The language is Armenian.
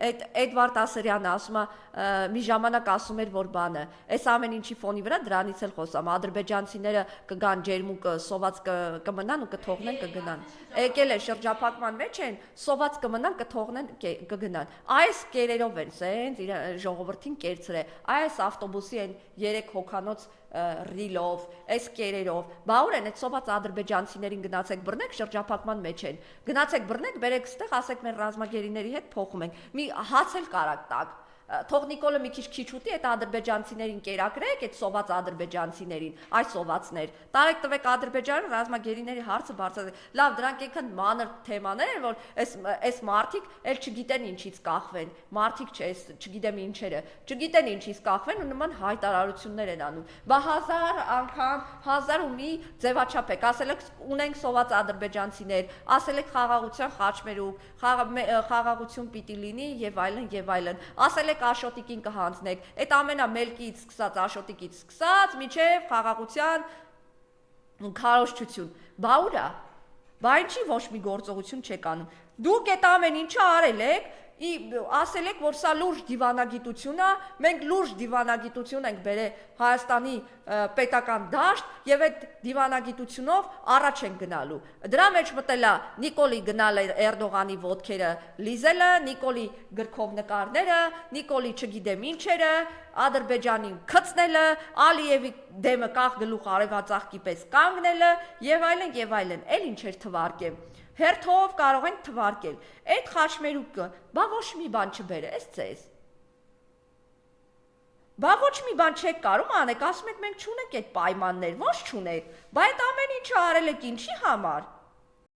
Էդվարդ Ասերյանը ասում է, մի ժամանակ ասում էր, որ բանը, այս ամեն ինչի ֆոնի վրա դրանից էլ խոսամ, ադրբեջանցիները կգան ջերմուկը սոված կմնան ու կթողնեն կգնան։ Եկել է շրջափակման մեջ են, սոված կմնան կթողնեն կգնան։ Այս կերերով են, սենց իր ժողովրդին կերծրե, այս ավտոբուսի են 3 հոգանոց ռիլով, այս կերերով, բա ուր են այդ սոված ադրբեջանցիներին գնացեք բռնեք շրջափակման մեջ են, գնացեք բռնեք, բերեք ստեղ, ասեք մեր ռազմագերիների հետ փոխում ենք, մի հաց էլ կարակ տակ, թող Նիկոլը մի քիչ ուտի, այդ ադրբեջանցիներին կերակրեք, այդ սոված ադրբեջանցիներին, այս սովածներ, տարեք տվեք Ադրբեջանը ռազմագերիների հարցը բարձրացրեք, լավ, դրանք այնքան մանր թեմաներ են, որ այս մարդիկ էլ չգիտեն ինչից կախվեն, մարդիկ չէ, չգիտեմ ինչերը, չգիտեն ինչից կախվեն ու նման հայտարարություններ են անում, բա 1000 անգամ, 1000 ու մի ձևաչափ եք, ասել եք ունենք սոված ադրբեջանցիներ, ասել եք խաղաղության խաչմերուկ, խաղաղություն պիտի լինի եւ այլն, ասել եք Աշոտիկին կհանձնեք, այդ ամենամելքից սկսած, Աշոտիկից սկսած, միջև խաղաղության քարոզչություն, բա ուրա, բա ինչի ոչ մի գործողություն չեք անում, դուք այդ ամեն ինչը արել եք, ասել եք, որ սա լուրջ դիվանագիտություն է, մենք լուրջ դիվանագիտություն ենք բերել Հայաստանի պետական դաշտ եւ այդ դիվանագիտությունով առաջ են գնալու։ Դրա մեջ մտել է Նիկոլի գնալ Էրդողանի ոտքերը լիզելը, Նիկոլի գրքով նկարները, Նիկոլի չգիտեմ ինչերը, Ադրբեջանին գցնելը, Ալիևի դեմը կախ գլուխ արևածաղկի պես կանգնելը եւ այլն, էլ ինչ էր թվարկեմ։ Հերթով կարող են թվարկել, այդ խաչմերուկը, բա ոչ մի բան չբեր է, ես ձեզ, բա ոչ մի բան չեք կարում անեք, ասում եք մենք չունենք այդ պայմաններ, ոչ չունեք, բա այդ ամեն ինչը արել եք ինչի համար,